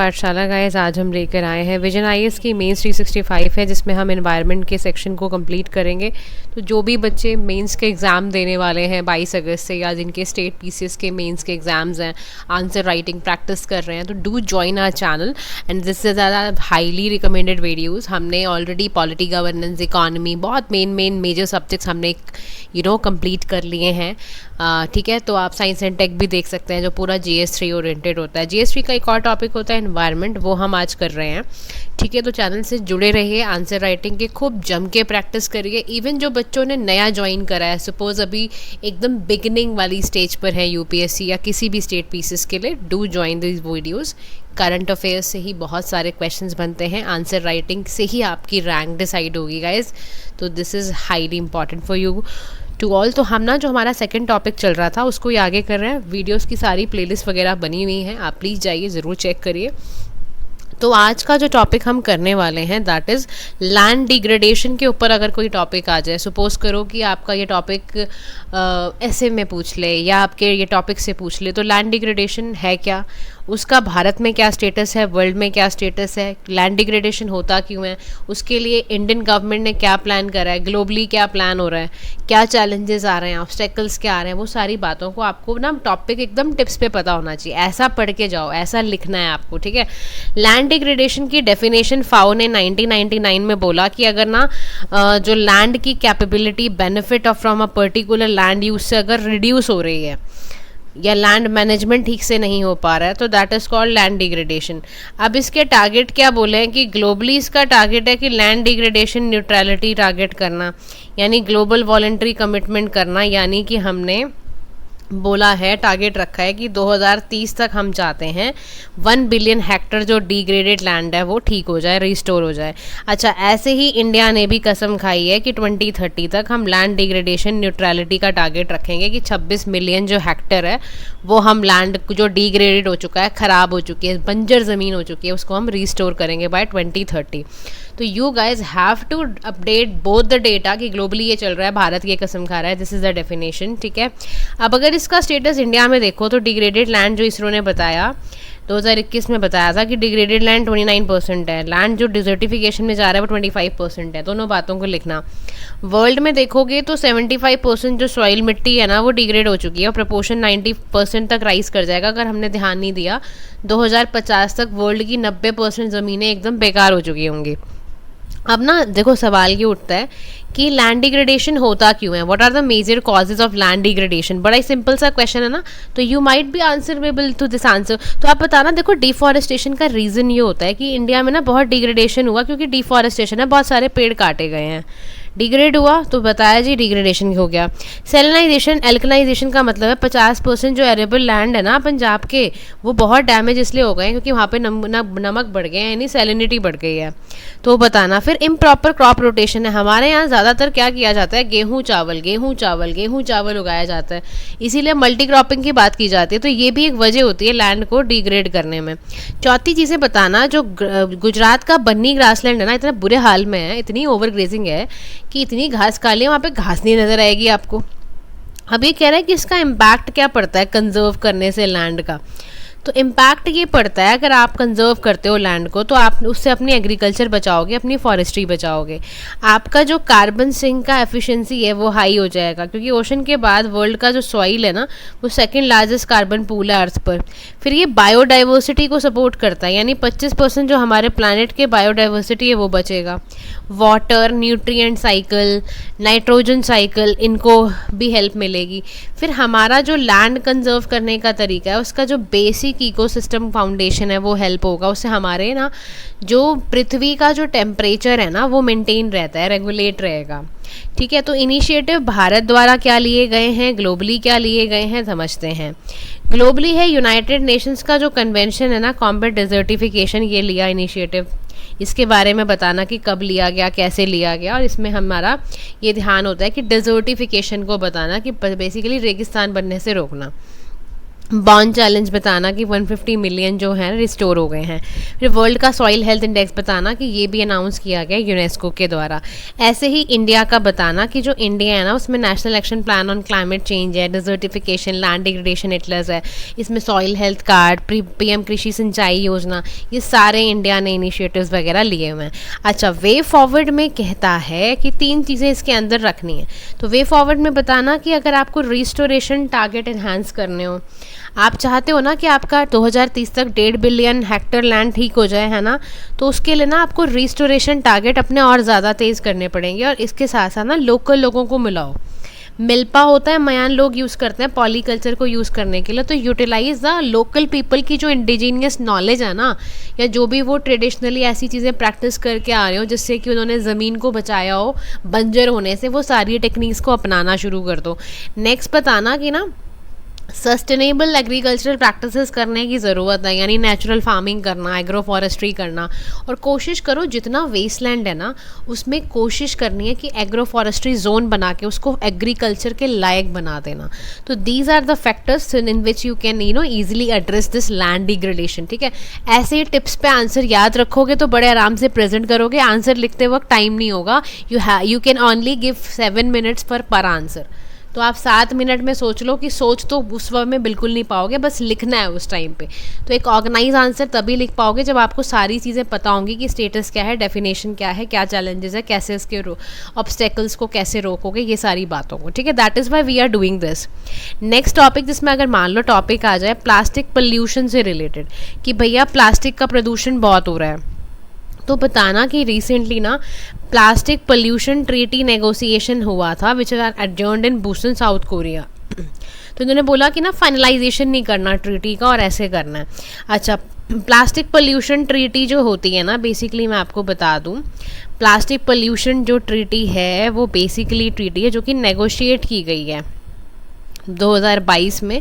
पाठशाला गाइस, आज हम लेकर आए हैं विजन आईएएस की मेंस 365 है, जिसमें हम एनवायरनमेंट के सेक्शन को कंप्लीट करेंगे। तो जो भी बच्चे मेंस के एग्ज़ाम देने वाले हैं 22 अगस्त से, या जिनके स्टेट पीसीएस के मेंस के एग्ज़ाम्स हैं, आंसर राइटिंग प्रैक्टिस कर रहे हैं, तो do join our channel and this is highly recommended videos. हमने ऑलरेडी पॉलिटी, गवर्नेंस, इकॉनमी, बहुत मेन मेजर सब्जेक्ट्स हमने कंप्लीट कर लिए हैं। ठीक है, तो आप साइंस एंड टेक भी देख सकते हैं, जो पूरा GS3 ओरिएंटेड होता है। GS3 का एक और टॉपिक होता है एनवायरनमेंट, वो हम आज कर रहे हैं। ठीक है, तो चैनल से जुड़े रहिए, आंसर राइटिंग के खूब जम के प्रैक्टिस करिए। इवन जो बच्चों ने नया ज्वाइन करा है, सपोज अभी एकदम बिगिनिंग वाली स्टेज पर है यूपीएससी या किसी भी स्टेट पीसीएस के लिए, do join this videos. Current affairs से ही बहुत सारे क्वेश्चंस बनते हैं, आंसर राइटिंग से ही आपकी रैंक डिसाइड होगी गाइज। तो this is highly important for you to all. तो हम जो हमारा सेकंड टॉपिक चल रहा था उसको ही आगे कर रहे हैं। वीडियोस की सारी प्लेलिस्ट वगैरह बनी हुई हैं, आप प्लीज़ जाइए, ज़रूर चेक करिए। तो आज का जो टॉपिक हम करने वाले हैं दैट इज़ लैंड डिग्रेडेशन के ऊपर अगर कोई टॉपिक आ जाए, सपोज करो कि आपका ये टॉपिक ऐसे में पूछ ले या आपके ये टॉपिक से पूछ ले, तो लैंड डिग्रेडेशन है क्या, उसका भारत में क्या स्टेटस है, वर्ल्ड में क्या स्टेटस है, लैंड डिग्रेडेशन होता क्यों है, उसके लिए इंडियन गवर्नमेंट ने क्या प्लान करा है, ग्लोबली क्या प्लान हो रहा है, क्या चैलेंजेस आ रहे हैं, ऑब्स्टेकल्स क्या आ रहे हैं, वो सारी बातों को आपको टॉपिक एकदम टिप्स पे पता होना चाहिए। ऐसा पढ़ के जाओ, ऐसा लिखना है आपको। ठीक है, लैंड डिग्रेडेशन की डेफिनेशन फाओ ने 1999 में बोला कि अगर जो लैंड की capability benefit of from a particular land use से अगर रिड्यूस हो रही है या लैंड मैनेजमेंट ठीक से नहीं हो पा रहा है, तो that is called land degradation. अब इसके टारगेट क्या बोले हैं कि ग्लोबली इसका टारगेट है कि लैंड डिग्रेडेशन न्यूट्रलिटी टारगेट करना, यानी ग्लोबल वॉलंटरी कमिटमेंट करना। यानी कि हमने बोला है, टारगेट रखा है कि 2030 तक हम चाहते हैं 1 बिलियन हेक्टर जो डिग्रेडेड लैंड है वो ठीक हो जाए, रिस्टोर हो जाए। अच्छा, ऐसे ही इंडिया ने भी कसम खाई है कि 2030 तक हम लैंड डिग्रेडेशन न्यूट्रलिटी का टारगेट रखेंगे कि 26 मिलियन जो हेक्टर है वो हम लैंड जो डिग्रेडेड हो चुका है, ख़राब हो चुकी है, बंजर ज़मीन हो चुकी है, उसको हम रिस्टोर करेंगे बाय 2030। तो you guys have to update both the data कि ग्लोबली ये चल रहा है, भारत ये कसम खा रहा है, दिस इज़ द डेफिनेशन। ठीक है, अब अगर इसका स्टेटस इंडिया में देखो तो डिग्रेडेड लैंड जो इसरो ने बताया 2021 में बताया था कि डिग्रेडेड लैंड 29% है, लैंड जो डिजर्टिफिकेशन में जा रहा है वो 25% है। दोनों बातों को लिखना। वर्ल्ड में देखोगे तो 75% जो सॉइल मिट्टी है ना वो डिग्रेड हो चुकी है और प्रपोर्शन 90% तक राइज कर जाएगा अगर हमने ध्यान नहीं दिया। 2050 तक वर्ल्ड की 90% ज़मीनें एकदम बेकार हो चुकी होंगी। अब देखो सवाल ये उठता है कि लैंड डिग्रेडेशन होता क्यों है, what are the major causes of land degradation. बड़ा ही सिंपल सा क्वेश्चन है ना, तो you might be answerable to this answer. तो आप बताना, देखो डिफॉरेस्टेशन का रीज़न ये होता है कि इंडिया में बहुत डिग्रेडेशन हुआ क्योंकि डिफॉरेस्टेशन है, बहुत सारे पेड़ काटे गए हैं, डिग्रेड हुआ तो बताया जी डिग्रेडेशन हो गया। सेलिनाइजेशन, एल्कनाइजेशन का मतलब है 50% जो एरेबल लैंड है ना पंजाब के, वो बहुत डैमेज इसलिए हो गए हैं क्योंकि वहाँ पे नमक बढ़ गए हैं, यानी सैलिनिटी बढ़ गई है, तो बताना। फिर इम्प्रॉपर क्रॉप रोटेशन है, हमारे यहाँ ज़्यादातर क्या किया जाता है, गेहूँ चावल उगाया जाता है, इसीलिए मल्टी क्रॉपिंग की बात की जाती है, तो ये भी एक वजह होती है लैंड को डिग्रेड करने में। चौथी चीज़ें बताना, जो गुजरात का बन्नी ग्रासलैंड है ना, इतना बुरे हाल में है, इतनी ओवर ग्रेजिंग है कि इतनी घास काली है, वहाँ पे घास नहीं नज़र आएगी आपको। अब ये कह रहा है कि इसका इम्पैक्ट क्या पड़ता है कंजर्व करने से लैंड का, तो इम्पैक्ट ये पड़ता है अगर आप कंजर्व करते हो लैंड को तो आप उससे अपनी एग्रीकल्चर बचाओगे, अपनी फॉरेस्ट्री बचाओगे, आपका जो कार्बन सिंक का एफिशिएंसी है वो हाई हो जाएगा, क्योंकि ओशन के बाद वर्ल्ड का जो सॉइल है ना वो सेकंड लार्जेस्ट कार्बन पूल है अर्थ पर। फिर ये बायोडाइवर्सिटी को सपोर्ट करता है, यानी 25% जो हमारे प्लानट के बायोडाइवर्सिटी है वो बचेगा। Water, nutrient cycle, nitrogen cycle, इनको भी हेल्प मिलेगी। फिर हमारा जो लैंड कंजर्व करने का तरीका है उसका जो बेसिक इकोसिस्टम फाउंडेशन है वो हेल्प होगा, उससे हमारे जो पृथ्वी का जो टेम्परेचर है ना वो मेंटेन रहता है, रेगुलेट रहेगा। ठीक है, तो इनिशिएटिव भारत द्वारा क्या लिए गए हैं, ग्लोबली क्या लिए गए हैं, समझते हैं। ग्लोबली है यूनाइटेड नेशंस का जो कन्वेंशन है ना कॉम्बैट डिजर्टिफिकेशन, ये लिया इनिशिएटिव। इसके बारे में बताना कि कब लिया गया, कैसे लिया गया, और इसमें हमारा ये ध्यान होता है कि डिजर्टिफिकेशन को बताना कि बेसिकली रेगिस्तान बनने से रोकना। बॉन्ड चैलेंज बताना कि 150 मिलियन जो है रिस्टोर हो गए हैं। फिर वर्ल्ड का सॉइल हेल्थ इंडेक्स बताना कि ये भी अनाउंस किया गया यूनेस्को के द्वारा। ऐसे ही इंडिया का बताना कि जो इंडिया है ना उसमें national action plan on climate change है, डिजर्टिफिकेशन, लैंड डिग्रेडेशन एटलस है, इसमें सॉइल हेल्थ कार्ड, पीएम कृषि सिंचाई योजना, ये सारे इंडिया ने इनिशिएटिव्स वगैरह लिए हुए हैं। अच्छा, वे फॉरवर्ड में कहता है कि 3 चीज़ें इसके अंदर रखनी है। तो वे फॉरवर्ड में बताना कि अगर आपको रिस्टोरेशन टारगेट एनहांस करने हो, आप चाहते हो ना कि आपका 2030 तक 1.5 बिलियन हेक्टेयर लैंड ठीक हो जाए, है ना, तो उसके लिए ना आपको रिस्टोरेशन टारगेट अपने और ज़्यादा तेज़ करने पड़ेंगे। और इसके साथ साथ ना लोकल लोगों को मिलाओ। मिल्पा होता है, मयान लोग यूज़ करते हैं पॉलीकल्चर को यूज़ करने के लिए, तो यूटिलाइज द लोकल पीपल की जो इंडिजीनियस नॉलेज है ना, या जो भी वो ट्रेडिशनली ऐसी चीज़ें प्रैक्टिस करके आ रहे हो जिससे कि उन्होंने ज़मीन को बचाया हो बंजर होने से, वो सारी टेक्निक्स को अपनाना शुरू कर दो। नेक्स्ट बताना कि ना सस्टेनेबल एग्रीकल्चरल प्रैक्टिसेस करने की ज़रूरत है, यानी नेचुरल फार्मिंग करना, एग्रो फॉरेस्ट्री करना, और कोशिश करो जितना वेस्टलैंड है ना उसमें कोशिश करनी है कि एग्रो फॉरेस्ट्री जोन बना के उसको एग्रीकल्चर के लायक बना देना। तो these are the factors in which you can easily address this land degradation. ठीक है, ऐसे टिप्स पे आंसर याद रखोगे तो बड़े आराम से प्रेजेंट करोगे। आंसर लिखते वक्त टाइम नहीं होगा, you can only give 7 minutes पर आंसर। तो आप 7 मिनट में सोच लो कि सोच तो उस वक्त में बिल्कुल नहीं पाओगे, बस लिखना है उस टाइम पे। तो एक ऑर्गेनाइज आंसर तभी लिख पाओगे जब आपको सारी चीज़ें पता होंगी कि स्टेटस क्या है, डेफिनेशन क्या है, क्या चैलेंजेस है, कैसे इसके ऑब्स्टेकल्स को कैसे रोकोगे, ये सारी बातों को। ठीक है, that is why we are doing this. Next topic जिसमें अगर मान लो टॉपिक आ जाए प्लास्टिक पोल्यूशन से रिलेटेड, कि भैया प्लास्टिक का प्रदूषण बहुत हो रहा है, तो बताना कि रिसेंटली ना प्लास्टिक पोल्यूशन ट्रीटी नेगोशिएशन हुआ था which are adjourned in Busan, South Korea. तो इन्होंने बोला कि ना फाइनलाइजेशन नहीं करना ट्रीटी का और ऐसे करना है। अच्छा, प्लास्टिक पोल्यूशन ट्रीटी जो होती है ना, बेसिकली मैं आपको बता दूं, प्लास्टिक पोल्यूशन जो ट्रीटी है वो बेसिकली ट्रीटी है जो कि नेगोशिएट की गई है 2022 में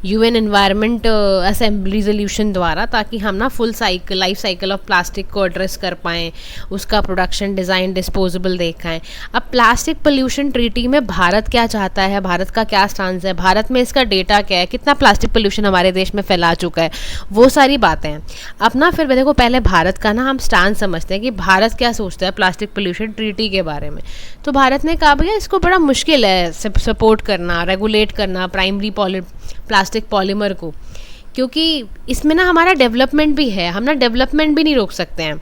यूएन एनवायरनमेंट असेंबली रिजोल्यूशन द्वारा, ताकि हम ना full cycle life cycle of plastic को एड्रेस कर पाएँ, उसका प्रोडक्शन, डिज़ाइन, डिस्पोजेबल देखाएं। अब प्लास्टिक पोल्यूशन ट्रीटी में भारत क्या चाहता है, भारत का क्या स्टांस है, भारत में इसका डेटा क्या है, कितना प्लास्टिक पोल्यूशन हमारे देश में फैला चुका है, वो सारी बातें हैं। अब ना फिर देखो पहले भारत का ना हम स्टांस समझते हैं कि भारत क्या सोचता है प्लास्टिक पोल्यूशन ट्रीटी के बारे में। तो भारत ने कहा भैया इसको बड़ा मुश्किल है सपोर्ट करना, रेगुलेट करना प्राइमरी प्लास्टिक पॉलीमर को, क्योंकि इसमें ना हमारा डेवलपमेंट भी है, हम ना डेवलपमेंट भी नहीं रोक सकते हैं।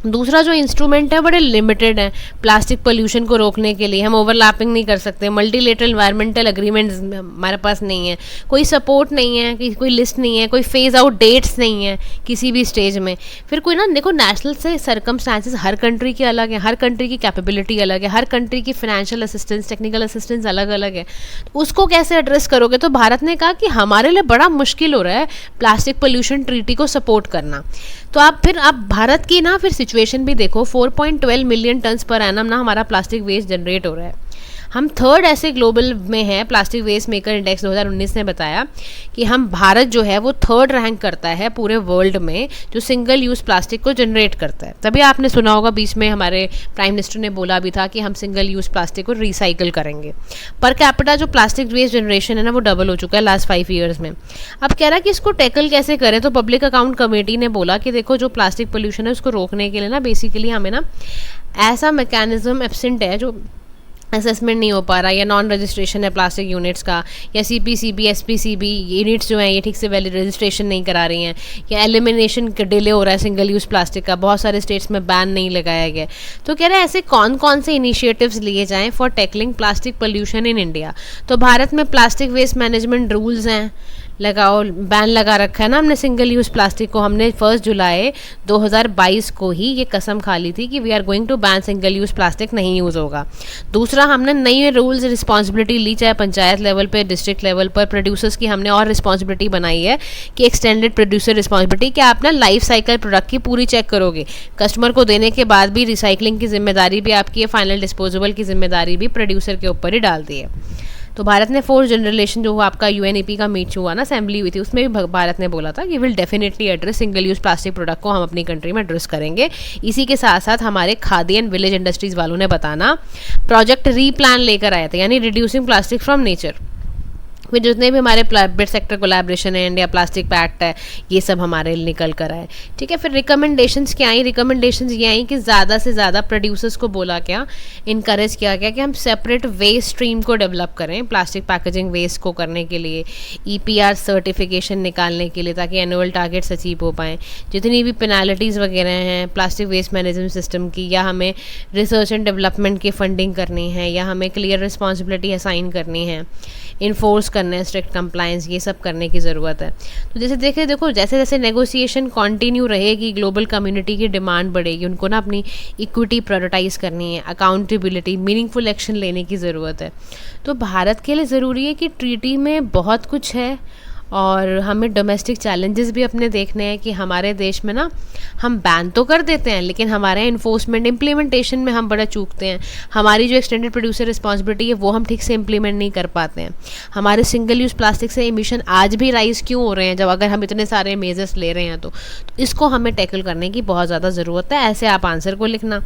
दूसरा जो इंस्ट्रूमेंट है बड़े लिमिटेड है प्लास्टिक पोल्यूशन को रोकने के लिए, हम ओवरलैपिंग नहीं कर सकते, मल्टीलेटरल एनवायरमेंटल एग्रीमेंट्स हमारे पास नहीं है, कोई सपोर्ट नहीं है, कोई लिस्ट नहीं है, कोई फेज आउट डेट्स नहीं है किसी भी स्टेज में। फिर कोई ना देखो नेशनल से सर्कमस्टांसेस हर कंट्री के अलग है, हर कंट्री की कैपेबिलिटी अलग है, हर कंट्री की फाइनेंशियल असिस्टेंस, टेक्निकल असिस्टेंस अलग अलग है, उसको कैसे एड्रेस करोगे। तो भारत ने कहा कि हमारे लिए बड़ा मुश्किल हो रहा है प्लास्टिक पोल्यूशन ट्रीटी को सपोर्ट करना। तो आप भारत की ना फिर सिचुएशन भी देखो, 4.12 मिलियन टन्स पर एनम ना हमारा प्लास्टिक वेस्ट जनरेट हो रहा है। हम थर्ड ऐसे ग्लोबल में हैं, प्लास्टिक वेस्ट मेकर इंडेक्स 2019 ने बताया कि हम भारत जो है वो थर्ड रैंक करता है पूरे वर्ल्ड में जो सिंगल यूज़ प्लास्टिक को जनरेट करता है। तभी आपने सुना होगा बीच में हमारे प्राइम मिनिस्टर ने बोला भी था कि हम सिंगल यूज़ प्लास्टिक को रिसाइकिल करेंगे। पर कैपिटा जो प्लास्टिक वेस्ट जनरेशन है ना वो डबल हो चुका है लास्ट 5 ईयर्स में। अब कह रहा है कि इसको टैकल कैसे करें, तो पब्लिक अकाउंट कमेटी ने बोला कि देखो जो प्लास्टिक पोल्यूशन है उसको रोकने के लिए ना बेसिकली हमें ना ऐसा मैकेनिज्म एब्सेंट है जो असेसमेंट नहीं हो पा रहा, या नॉन रजिस्ट्रेशन है प्लास्टिक यूनिट्स का, या CPCB SPCB यूनिट्स जो हैं ये ठीक से वैलिड रजिस्ट्रेशन नहीं करा रही हैं, या एलिमिनेशन डिले हो रहा है सिंगल यूज़ प्लास्टिक का, बहुत सारे स्टेट्स में बैन नहीं लगाया गया। तो कह रहे हैं ऐसे कौन कौन से इनिशिएटिव्स लिए जाएं for tackling plastic pollution in India. तो भारत में प्लास्टिक वेस्ट मैनेजमेंट रूल्स हैं, लगाओ, बैन लगा रखा है ना हमने सिंगल यूज़ प्लास्टिक को। हमने 1 जुलाई 2022 को ही ये कसम खा ली थी कि we are going to ban single use plastic, नहीं यूज़ होगा। दूसरा हमने नई रूल्स रिस्पॉन्सिबिलिटी ली, चाहे पंचायत लेवल पे, डिस्ट्रिक्ट लेवल पर, प्रोड्यूसर्स की हमने और रिस्पॉन्सिबिलिटी बनाई है कि एक्सटेंडेड प्रोड्यूसर रिस्पॉन्सिबिलिटी, कि आप ना लाइफ साइकिल प्रोडक्ट की पूरी चेक करोगे, कस्टमर को देने के बाद भी रिसाइकलिंग की जिम्मेदारी भी आपकी है, फाइनल डिस्पोजेबल की जिम्मेदारी भी प्रोड्यूसर के ऊपर ही डाल दी है। तो भारत ने 4th जनरेशन जो आपका UNEP का मीट हुआ ना, असेंबली हुई थी, उसमें भी भारत ने बोला था कि will definitely address single use plastic product को हम अपनी कंट्री में एड्रेस करेंगे। इसी के साथ साथ हमारे खादी एंड विलेज इंडस्ट्रीज़ वालों ने बताना प्रोजेक्ट रीप्लान लेकर आए थे, यानी रिड्यूसिंग प्लास्टिक फ्रॉम नेचर, फिर जितने भी हमारे प्राइवेट सेक्टर कोलैबोरेशन है, इंडिया प्लास्टिक पैक्ट है, ये सब हमारे निकल कर आए। ठीक है, फिर रिकमेंडेशंस क्या आई? रिकमेंडेशंस ये आई कि ज़्यादा से ज़्यादा प्रोड्यूसर्स को बोला क्या, इनकरेज किया गया कि हम सेपरेट वेस्ट स्ट्रीम को डेवलप करें प्लास्टिक पैकेजिंग वेस्ट को करने के लिए, EPR सर्टिफिकेशन निकालने के लिए, ताकि एनुअल टारगेट्स अचीव हो पाएँ। जितनी भी पेनाल्टीज़ वगैरह हैं प्लास्टिक वेस्ट मैनेजमेंट सिस्टम की, या हमें रिसर्च एंड डेवलपमेंट की फंडिंग करनी है, या हमें क्लियर रिस्पॉन्सिबिलिटी असाइन करनी है, इन्फोर्स करना है, स्ट्रिक्ट कंप्लायंस, ये सब करने की ज़रूरत है। तो जैसे देखो जैसे जैसे नेगोशिएशन कंटिन्यू रहेगी, ग्लोबल कम्युनिटी की डिमांड बढ़ेगी, उनको ना अपनी इक्विटी प्रायोरिटाइज करनी है, अकाउंटेबिलिटी, मीनिंगफुल एक्शन लेने की ज़रूरत है। तो भारत के लिए ज़रूरी है कि ट्रीटी में बहुत कुछ है, और हमें डोमेस्टिक चैलेंजेस भी अपने देखने हैं कि हमारे देश में ना हम बैन तो कर देते हैं, लेकिन हमारे इन्फोर्समेंट इम्प्लीमेंटेशन में हम बड़ा चूकते हैं। हमारी जो एक्सटेंडेड प्रोड्यूसर रिस्पॉन्सिबिलिटी है वो हम ठीक से इम्प्लीमेंट नहीं कर पाते हैं। हमारे सिंगल यूज़ प्लास्टिक से एमिशन आज भी राइज क्यों हो रहे हैं, जब अगर हम इतने सारे मेजर्स ले रहे हैं तो इसको हमें टैकल करने की बहुत ज़्यादा ज़रूरत है। ऐसे आप आंसर को लिखना।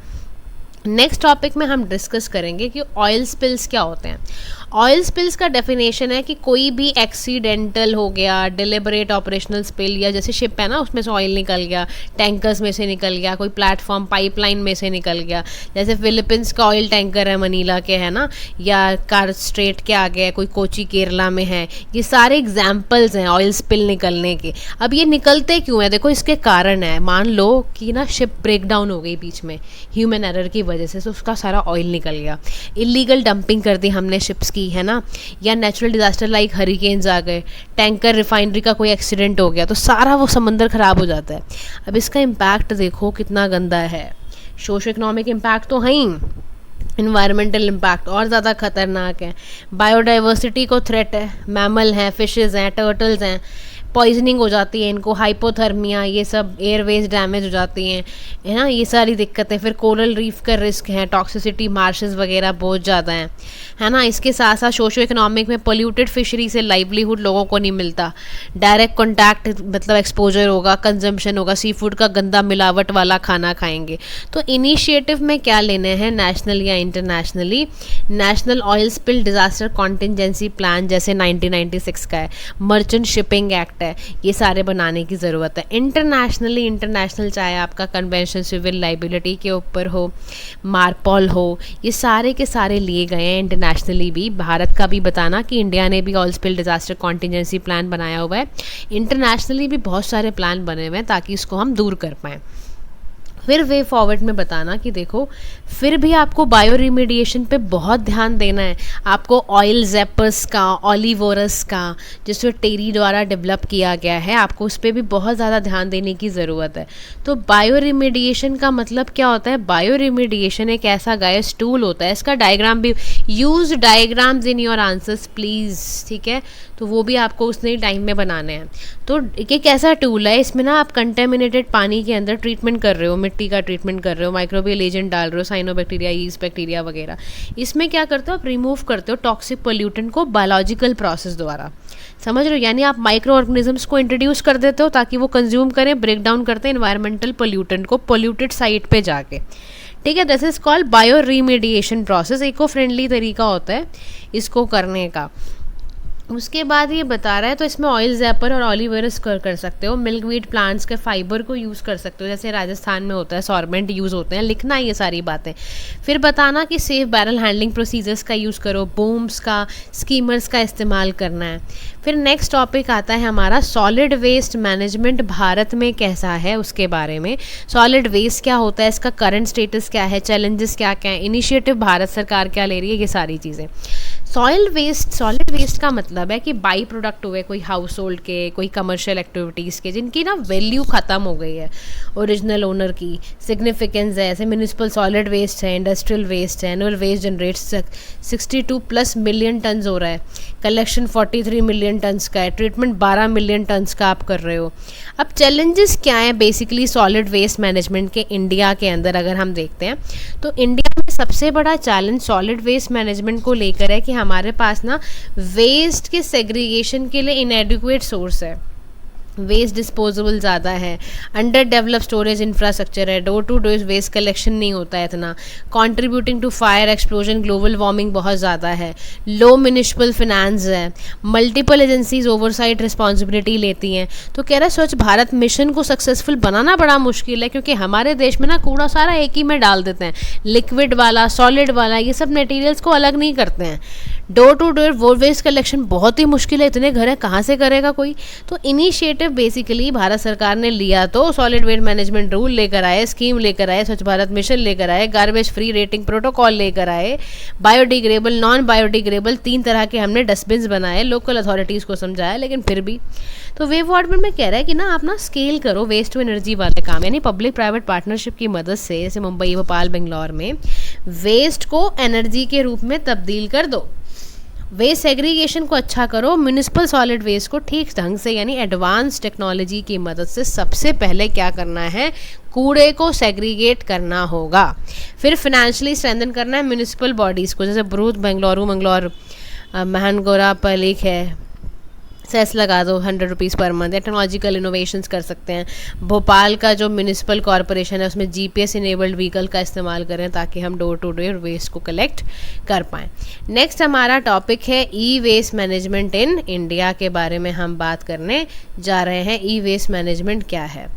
नेक्स्ट टॉपिक में हम डिस्कस करेंगे कि ऑयल स्पिल्स क्या होते हैं। ऑयल स्पिल्स का डेफिनेशन है कि कोई भी एक्सीडेंटल हो गया, डिलिबरेट ऑपरेशनल स्पिल, या जैसे शिप है ना उसमें से ऑयल निकल गया, टैंकर्स में से निकल गया, कोई प्लेटफॉर्म पाइपलाइन में से निकल गया, जैसे फिलीपींस का ऑयल टैंकर है मनीला के, है ना, या कार स्ट्रेट के आगे है, कोई कोची केरला में है। ये सारे एग्जाम्पल्स हैं ऑयल स्पिल निकलने के। अब ये निकलते क्यों है? देखो इसके कारण है। मान लो कि ना शिप ब्रेक डाउन हो गई बीच में ह्यूमन एरर की वजह से, तो उसका सारा ऑयल निकल गया। इलीगल डंपिंग कर दी हमने शिप्स की, है ना, या नेचुरल डिजास्टर लाइक हरिकेन्स आ गए, टैंकर रिफाइनरी का कोई एक्सीडेंट हो गया, तो सारा वो समंदर खराब हो जाता है। अब इसका इम्पैक्ट देखो कितना गंदा है। सोशो इकोनॉमिक इम्पैक्ट तो है ही, इन्वायरमेंटल इम्पैक्ट और ज़्यादा खतरनाक है। बायोडाइवर्सिटी को थ्रेट है, मैमल हैं, फिशेज़ हैं, टर्टल्स हैं, पॉइजनिंग हो जाती है इनको, हाइपोथर्मिया, ये सब एयरवेज डैमेज हो जाती हैं, है ना, ये सारी दिक्कतें। फिर कोरल रीफ का रिस्क है, टॉक्सिसिटी, मार्शेस वगैरह बहुत ज़्यादा हैं, है ना। इसके साथ साथ सोशो इकोनॉमिक में पोल्यूटेड फिशरी से लाइवलीहुड लोगों को नहीं मिलता, डायरेक्ट कॉन्टैक्ट मतलब एक्सपोजर होगा, कंजम्पशन होगा, सी फूड का गंदा मिलावट वाला खाना खाएंगे। तो इनिशिएटिव में क्या लेने हैं नेशनल या internationally? National oil spill disaster contingency plan जैसे 1996 का है, मर्चेंट शिपिंग एक्ट है, ये सारे बनाने की ज़रूरत है। इंटरनेशनल चाहे आपका कन्वेंशन सिविल लाइबिलिटी के ऊपर हो, मार्पॉल हो, ये सारे के सारे लिए गए हैं इंटरनेशनली भी। भारत का भी बताना कि इंडिया ने भी oil spill disaster contingency plan बनाया हुआ है। इंटरनेशनली भी बहुत सारे प्लान बने हुए हैं ताकि इसको हम दूर कर पाएँ। फिर वे फॉरवर्ड में बताना कि देखो फिर भी आपको बायो रिमीडिएशन पे बहुत ध्यान देना है। आपको ऑयल ज़ेपर्स का, ऑलिवोरस का, जिसको टेरी द्वारा डेवलप किया गया है, आपको उस पर भी बहुत ज़्यादा ध्यान देने की ज़रूरत है। तो बायो रिमीडिएशन का मतलब क्या होता है? बायो रिमीडिएशन एक ऐसा गाइस टूल होता है, इसका डायग्राम भी, use diagrams in your answers please, ठीक है, तो वो भी आपको उतने टाइम में बनाने हैं। तो एक ऐसा टूल है, इसमें ना आप कंटेमिनेटेड पानी के अंदर ट्रीटमेंट कर रहे हो, मिट्टी का ट्रीटमेंट कर रहे हो, माइक्रोबियल एजेंट डाल रहे हो, साइनोबैक्टीरिया, यीस्ट बैक्टीरिया वगैरह। इसमें क्या करते हो आप? रिमूव करते हो टॉक्सिक पोल्यूटेंट को बायोलॉजिकल प्रोसेस द्वारा, समझ रहे हो? यानी आप माइक्रो ऑर्गेनिजम्स को इंट्रोड्यूस कर देते हो ताकि वो कंज्यूम करें, ब्रेक डाउन करते हैं इन्वायरमेंटल पोल्यूटेंट को पोल्यूटेड साइट पे जाके, ठीक है। This is called bioremediation process. Eco friendly तरीका होता है इसको करने का। उसके बाद ये बता रहा है, तो इसमें ऑयल ज़ैपर और ऑलिवेरस कर सकते हो, मिल्कवीड प्लांट्स के फाइबर को यूज़ कर सकते हो, जैसे राजस्थान में होता है सॉर्बेंट यूज़ होते हैं, लिखना ये सारी बातें। फिर बताना कि सेफ बैरल हैंडलिंग प्रोसीजर्स का यूज़ करो, बूम्स का, स्कीमर्स का इस्तेमाल करना है। फिर नेक्स्ट टॉपिक आता है हमारा सॉलिड वेस्ट मैनेजमेंट भारत में कैसा है उसके बारे में। सॉलिड वेस्ट क्या होता है, इसका करंट स्टेटस क्या है, चैलेंजेस क्या क्या है, इनिशिएटिव भारत सरकार क्या ले रही है, ये सारी चीज़ें। सॉलिड वेस्ट का मतलब है कि बाई प्रोडक्ट हुए कोई हाउस होल्ड के, कोई कमर्शियल एक्टिविटीज़ के, जिनकी ना वैल्यू ख़त्म हो गई है, ओरिजिनल ओनर की सिग्निफिकेंस है, ऐसे म्यूनिसिपल सॉलिड वेस्ट है, इंडस्ट्रियल वेस्ट है, annual waste generates 62+ million tons हो रहा है, कलेक्शन 43 मिलियन टन्स का है, ट्रीटमेंट 12 मिलियन टन्स का आप कर रहे हो। अब चैलेंजेस क्या हैं बेसिकली सॉलिड वेस्ट मैनेजमेंट के इंडिया के अंदर अगर हम देखते हैं, तो इंडिया में सबसे बड़ा चैलेंज सॉलिड वेस्ट मैनेजमेंट को लेकर है कि हमारे पास ना वेस्ट के सेग्रीगेशन के लिए इनएडिक्वेट सोर्स है। वेस्ट डिस्पोजेबल ज़्यादा है, अंडर डेवलप स्टोरेज इंफ्रास्ट्रक्चर है, door to door waste collection नहीं होता है इतना, contributing to fire explosion, global warming बहुत ज़्यादा है, लो म्युनिसिपल फिनेंस है, मल्टीपल एजेंसीज ओवरसाइट रिस्पॉन्सिबिलिटी लेती हैं। तो कह रहा है स्वच्छ भारत मिशन को सक्सेसफुल बनाना बड़ा मुश्किल है, क्योंकि हमारे देश में ना कूड़ा सारा एक ही में डाल देते हैं, लिक्विड वाला, सॉलिड वाला, ये सब मटेरियल्स को अलग नहीं करते हैं। डोर टू डोर वो वेस्ट कलेक्शन बहुत ही मुश्किल है, इतने घर है कहाँ से करेगा कोई। तो इनिशिएटिव बेसिकली भारत सरकार ने लिया, तो सॉलिड वेस्ट मैनेजमेंट रूल लेकर आए, स्कीम लेकर आए, स्वच्छ भारत मिशन लेकर आए, गार्बेज फ्री रेटिंग प्रोटोकॉल लेकर आए, बायोडिग्रेडेबल, नॉन बायोडिग्रेडेबल 3 तरह के हमने डस्टबिन्स बनाए, लोकल अथॉरिटीज़ को समझाया, लेकिन फिर भी तो वे वार्ड में कह रहा है कि ना आप ना स्केल करो वेस्ट टू एनर्जी वाले काम, यानी पब्लिक प्राइवेट पार्टनरशिप की मदद से, जैसे मुंबई, भोपाल, बेंगलोर में वेस्ट को एनर्जी के रूप में तब्दील कर दो, वेस्ट सेग्रीगेशन को अच्छा करो, म्यूनिसिपल सॉलिड वेस्ट को ठीक ढंग से यानी एडवांस टेक्नोलॉजी की मदद से सबसे पहले क्या करना है, कूड़े को सेग्रीगेट करना होगा। फिर फाइनेंशियली स्ट्रेंथन करना है म्यूनिसिपल बॉडीज़ को, जैसे ब्रूथ, मंगलौर, महनगोरा, पलिक है, सेस लगा दो 100 रुपीज़ पर मंथ, या टेक्नोलॉजिकल इनोवेशंस कर सकते हैं। भोपाल का जो म्यूनिसिपल कॉरपोरेशन है उसमें जीपीएस इनेबल्ड व्हीकल का इस्तेमाल करें ताकि हम डोर टू डोर वेस्ट को कलेक्ट कर पाएँ। नेक्स्ट हमारा टॉपिक है ई वेस्ट मैनेजमेंट इन इंडिया के बारे में हम बात करने जा रहे हैं। ई वेस्ट मैनेजमेंट क्या है,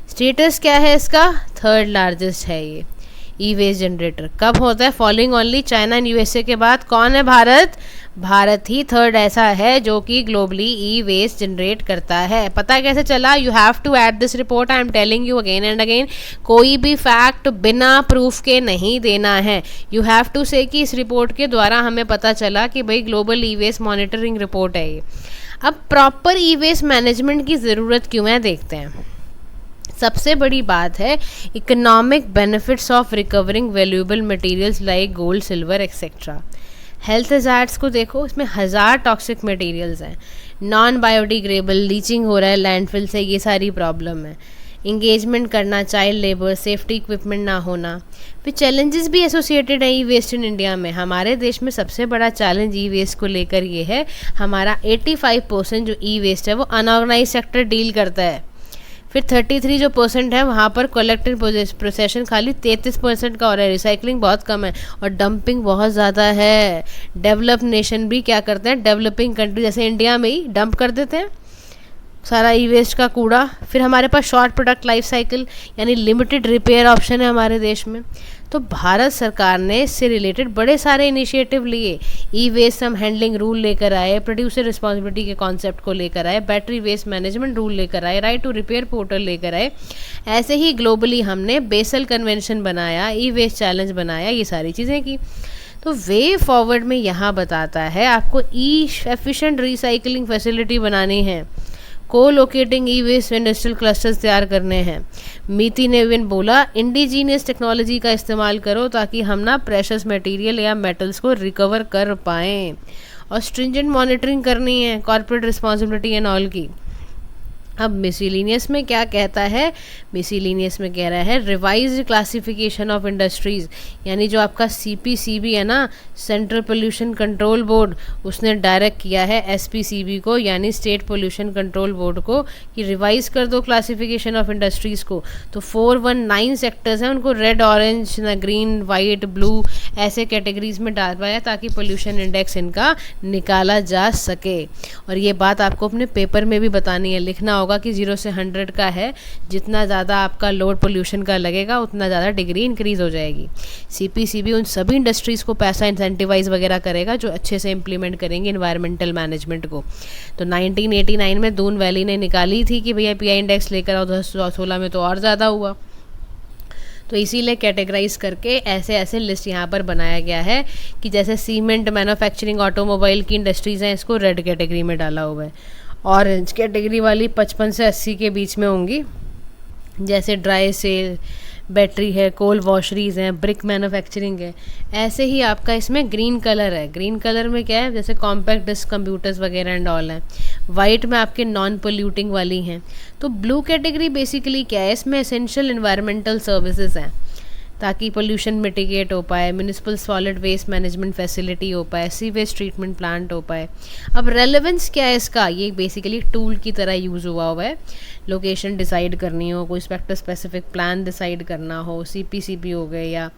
स्टेटस क्या है इसका, 3rd लार्जेस्ट है ये ई वेस्ट जनरेटर। कब होता है, following only China and USA के बाद कौन है, भारत ही 3rd ऐसा है जो कि ग्लोबली ई वेस्ट जनरेट करता है। पता कैसे चला, you have to add this report, I am telling you again and again, कोई भी फैक्ट बिना प्रूफ के नहीं देना है। यू हैव टू से कि इस रिपोर्ट के द्वारा हमें पता चला कि भाई global e waste monitoring report है ये। अब प्रॉपर ई वेस्ट मैनेजमेंट की ज़रूरत क्यों है देखते हैं। सबसे बड़ी बात है economic benefits of recovering valuable materials like gold, silver etcetera. Health hazards को देखो, इसमें 1000 टॉक्सिक मटेरियल्स हैं, नॉन बायोडिग्रेडेबल, लीचिंग हो रहा है लैंडफिल से, ये सारी प्रॉब्लम है। इंगेजमेंट करना, चाइल्ड लेबर, सेफ्टी इक्विपमेंट ना होना। फिर चैलेंजेस भी एसोसिएटेड है ई वेस्ट इन इंडिया में। हमारे देश में सबसे बड़ा चैलेंज ई वेस्ट को लेकर ये है, हमारा 85% जो ई वेस्ट है वो अनऑर्गेनाइज सेक्टर डील करता है। फिर 33 जो % है वहाँ पर कलेक्टिव प्रोसेशन खाली 33% का हो रहा है, रिसाइकलिंग बहुत कम है और डंपिंग बहुत ज़्यादा है। डेवलप नेशन भी क्या करते हैं, डेवलपिंग कंट्री जैसे इंडिया में ही डंप कर देते हैं सारा ई वेस्ट का कूड़ा। फिर हमारे पास शॉर्ट प्रोडक्ट लाइफ साइकिल यानी लिमिटेड रिपेयर ऑप्शन है हमारे देश में। तो भारत सरकार ने इससे रिलेटेड बड़े सारे इनिशिएटिव लिए, ई वेस्ट हम हैंडलिंग रूल लेकर आए, प्रोड्यूसर रिस्पॉन्सिबिलिटी के कॉन्सेप्ट को लेकर आए, बैटरी वेस्ट मैनेजमेंट रूल लेकर आए, राइट टू रिपेयर पोर्टल लेकर आए। ऐसे ही ग्लोबली हमने बेसल कन्वेंशन बनाया, ई वेस्ट चैलेंज बनाया, ये सारी चीज़ें की। तो वे फॉरवर्ड में यहाँ बताता है आपको ई एफिशिएंट रिसाइकलिंग फैसिलिटी बनानी है, को लोकेटिंग ई वेस्ट इंडस्ट्रियल क्लस्टर्स तैयार करने हैं। मीति ने भी बोला इंडिजीनियस टेक्नोलॉजी का इस्तेमाल करो ताकि हम ना प्रेशस मटेरियल या मेटल्स को रिकवर कर पाएँ, और स्ट्रिंजेंट मॉनिटरिंग करनी है कॉर्पोरेट रिस्पॉन्सिबिलिटी एंड ऑल की। अब मिसलिनियस में क्या कहता है, मिसलिनियस में कह रहा है रिवाइज्ड क्लासिफिकेशन ऑफ इंडस्ट्रीज़, यानी जो आपका CPCB है ना, सेंट्रल पोल्यूशन कंट्रोल बोर्ड, उसने डायरेक्ट किया है SPCB को यानी स्टेट पोल्यूशन कंट्रोल बोर्ड को कि रिवाइज कर दो क्लासिफिकेशन ऑफ इंडस्ट्रीज़ को। तो 419 सेक्टर्स हैं, उनको red, orange, green, white, blue ऐसे कैटेगरीज में डाल पाया ताकि पोल्यूशन इंडेक्स इनका निकाला जा सके। और ये बात आपको अपने पेपर में भी बतानी है, लिखना होगा कि 0 से 100 का है, जितना ज़्यादा आपका लोड पोल्यूशन का लगेगा उतना ज़्यादा डिग्री इंक्रीज हो जाएगी। CPCB उन सभी इंडस्ट्रीज़ को पैसा इंसेंटिवाइज वगैरह करेगा जो अच्छे से इम्प्लीमेंट करेंगे इन्वायरमेंटल मैनेजमेंट को। तो 1989 में दून वैली ने निकाली थी कि भैया PI इंडेक्स लेकर आओ, 2016 में तो और ज़्यादा हुआ। तो इसीलिए कैटेगराइज करके ऐसे ऐसे लिस्ट यहाँ पर बनाया गया है कि जैसे सीमेंट, मैन्युफैक्चरिंग, ऑटोमोबाइल की इंडस्ट्रीज़ हैं, इसको रेड कैटेगरी में डाला हुआ है। ऑरेंज कैटेगरी वाली 55 से 80 के बीच में होंगी, जैसे ड्राई सेल, बैटरी है, कोल वॉशरीज़ हैं, ब्रिक मैन्युफैक्चरिंग है। ऐसे ही आपका इसमें ग्रीन कलर है, ग्रीन कलर में क्या है, जैसे कॉम्पैक्ट डिस्क कंप्यूटर्स वगैरह एंड ऑल हैं। वाइट में आपके नॉन पोल्यूटिंग वाली हैं। तो ब्लू कैटेगरी बेसिकली क्या है, इसमें एसेंशियल इन्वायरमेंटल सर्विसेज हैं ताकि पोल्यूशन मिटिगेट हो पाए, municipal solid waste management facility हो पाए, सीवेज ट्रीटमेंट प्लांट हो पाए। अब रेलेवेंस क्या है इसका, ये बेसिकली टूल की तरह यूज़ हुआ है। लोकेशन डिसाइड करनी हो, कोई सेक्टर स्पेसिफिक प्लान डिसाइड करना हो, सीपीसीपी हो गए, या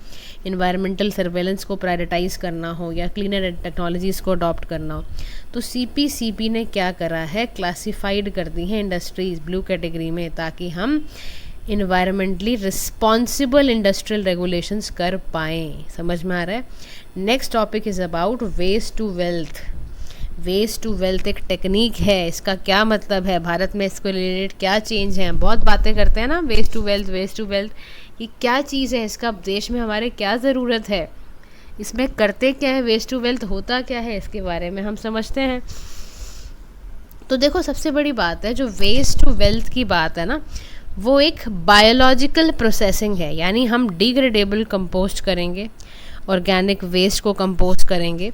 इन्वायरमेंटल सर्वेलेंस को प्रायोरिटाइज करना हो, या क्लीनर टेक्नोलॉजीज़ को अडॉप्ट करना हो, तो सीपीसीपी ने क्या करा है, क्लासिफाइड कर दी है इंडस्ट्रीज ब्लू कैटेगरी में, ताकि हम इन्वायरमेंटली रिस्पॉन्सिबल इंडस्ट्रियल रेगुलेशंस कर पाएँ। समझ में आ रहा है। Next topic is about waste to wealth. Waste to wealth एक टेक्निक है, इसका क्या मतलब है, भारत में इसको रिलेटेड क्या चेंज है। बहुत बातें करते हैं ना waste to wealth, waste to wealth, ये क्या चीज़ है, इसका देश में हमारे क्या ज़रूरत है, इसमें करते क्या है, वेस्ट टू वेल्थ होता क्या है, इसके बारे में हम समझते हैं। तो देखो, सबसे बड़ी बात है जो वेस्ट टू वेल्थ की बात है ना, वो एक बायोलॉजिकल प्रोसेसिंग है। यानी हम डिग्रेडेबल कंपोस्ट करेंगे, ऑर्गेनिक वेस्ट को कंपोस्ट करेंगे,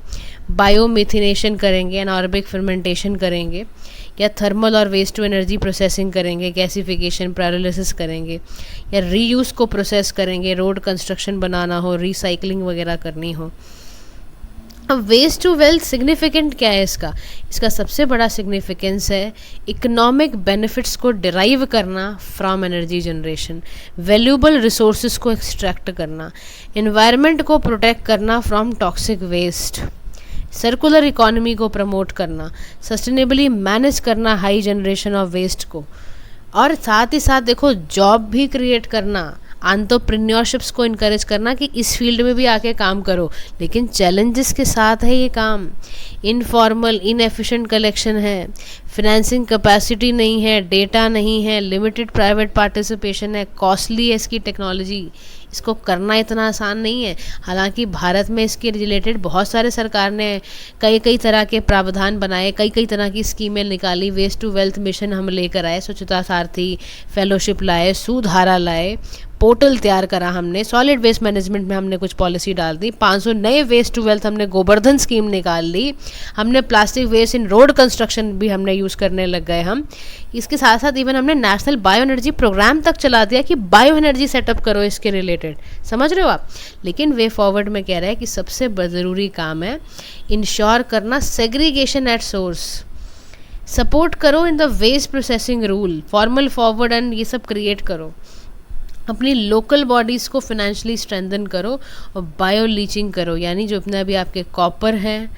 बायोमिथिनेशन करेंगे, एनारोबिक फर्मेंटेशन करेंगे, या थर्मल और वेस्ट टू एनर्जी प्रोसेसिंग करेंगे, गैसिफिकेशन, पायरोलिसिस करेंगे, या रीयूज़ को प्रोसेस करेंगे, रोड कंस्ट्रक्शन बनाना हो, रिसाइकलिंग वगैरह करनी हो। अब वेस्ट टू वेल्थ सिग्निफिकेंट क्या है इसका, इसका सबसे बड़ा सिग्निफिकेंस है इकोनॉमिक बेनिफिट्स को डिराइव करना from energy generation, valuable resources को एक्सट्रैक्ट करना, एनवायरनमेंट को प्रोटेक्ट करना from toxic waste, circular economy को प्रमोट करना, सस्टेनेबली मैनेज करना हाई जनरेशन ऑफ वेस्ट को, और साथ ही साथ देखो जॉब भी क्रिएट करना, एंटरप्रेन्योरशिप्स को इनकरेज करना कि इस फील्ड में भी आके काम करो। लेकिन चैलेंजेस के साथ है ये काम, इनफॉर्मल इनएफिशिएंट कलेक्शन है, फिनेंसिंग कैपेसिटी नहीं है, डेटा नहीं है, लिमिटेड प्राइवेट पार्टिसिपेशन है, कॉस्टली है इसकी टेक्नोलॉजी, इसको करना इतना आसान नहीं है। हालांकि भारत में इसके रिलेटेड बहुत सारे सरकार ने कई तरह के प्रावधान बनाए, कई तरह की स्कीमें निकाली, वेस्ट टू वेल्थ मिशन हम लेकर आए, स्वच्छता सारथी फेलोशिप लाए, सुधारा लाए, पोर्टल तैयार करा हमने, सॉलिड वेस्ट मैनेजमेंट में हमने कुछ पॉलिसी डाल दी, 500 नए वेस्ट टू वेल्थ हमने गोवर्धन स्कीम निकाल ली, हमने प्लास्टिक वेस्ट इन रोड कंस्ट्रक्शन भी हमने यूज़ करने लग गए हम। इसके साथ साथ इवन हमने नेशनल बायो एनर्जी प्रोग्राम तक चला दिया कि बायो एनर्जी सेटअप करो इसके रिलेटेड। समझ रहे हो आप। लेकिन वे फॉरवर्ड में कह रहा है कि सबसे ज़रूरी काम है इंश्योर करना सेग्रीगेशन एट सोर्स, सपोर्ट करो in the waste processing rule, formal forward and ये सब क्रिएट करो, अपनी लोकल बॉडीज़ को फिनेंशियली स्ट्रेंथन करो, और बायो लीचिंग करो, यानी जो अपना भी आपके कॉपर है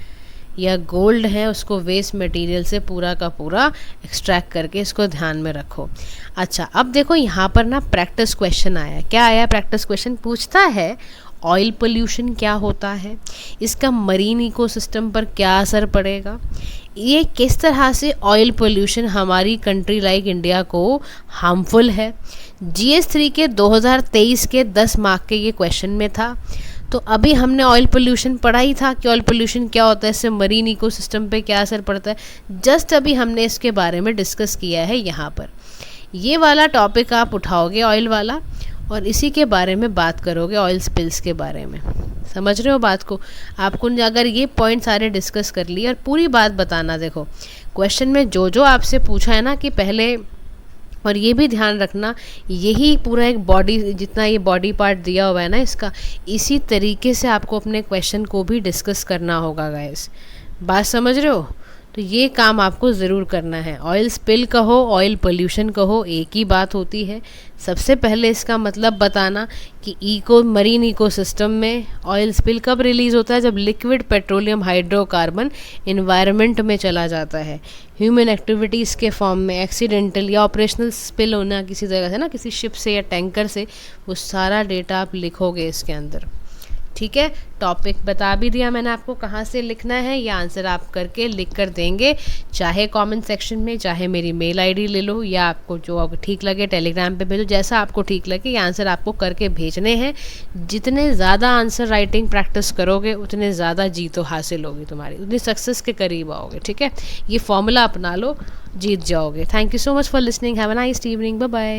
या गोल्ड है उसको वेस्ट मटेरियल से पूरा का पूरा एक्सट्रैक्ट करके इसको ध्यान में रखो। अच्छा, अब देखो यहाँ पर ना प्रैक्टिस क्वेश्चन आया। क्या आया प्रैक्टिस क्वेश्चन? पूछता है ऑयल पोल्यूशन क्या होता है, इसका मरीन इकोसिस्टम पर क्या असर पड़ेगा, ये किस तरह से ऑयल पोल्यूशन हमारी कंट्री लाइक इंडिया को हार्मफुल है। GS3 के 2023 के 10 मार्क के ये क्वेश्चन में था। तो अभी हमने ऑयल पोल्यूशन पढ़ा ही था कि ऑयल पोल्यूशन क्या होता है, इससे मरीन इकोसिस्टम पे क्या असर पड़ता है। जस्ट अभी हमने इसके बारे में डिस्कस किया है यहाँ पर। ये वाला टॉपिक आप उठाओगे ऑयल वाला, और इसी के बारे में बात करोगे, ऑयल स्पिल्स के बारे में। समझ रहे हो बात को? आपको अगर ये पॉइंट सारे डिस्कस कर लिए और पूरी बात बताना। देखो क्वेश्चन में जो जो आपसे पूछा है ना कि पहले, और ये भी ध्यान रखना यही पूरा एक बॉडी, जितना ये बॉडी पार्ट दिया हुआ है ना इसका, इसी तरीके से आपको अपने क्वेश्चन को भी डिस्कस करना होगा गाइस। बात समझ रहे हो? तो ये काम आपको ज़रूर करना है। ऑयल स्पिल कहो, ऑयल पोल्यूशन कहो, एक ही बात होती है। सबसे पहले इसका मतलब बताना कि मरीन इकोसिस्टम में ऑयल स्पिल कब रिलीज़ होता है? जब लिक्विड पेट्रोलियम हाइड्रोकार्बन इन्वायरमेंट में चला जाता है, ह्यूमन एक्टिविटीज़ के फॉर्म में, एक्सीडेंटल या ऑपरेशनल स्पिल होना किसी जगह से ना, किसी शिप से या टैंकर से, वो सारा डेटा आप लिखोगे इसके अंदर। ठीक है, टॉपिक बता भी दिया मैंने आपको कहाँ से लिखना है। ये आंसर आप करके लिख कर देंगे, चाहे कमेंट सेक्शन में, चाहे मेरी मेल आईडी ले लो, या आपको जो ठीक लगे टेलीग्राम पे भेजो, जैसा आपको ठीक लगे। ये आंसर आपको करके भेजने हैं। जितने ज़्यादा आंसर राइटिंग प्रैक्टिस करोगे उतने ज़्यादा जीत हासिल होगी तुम्हारी, उतनी सक्सेस के करीब आओगे। ठीक है, ये फॉर्मूला अपना लो, जीत जाओगे। Thank you so much for listening. Have a nice evening. Bye bye.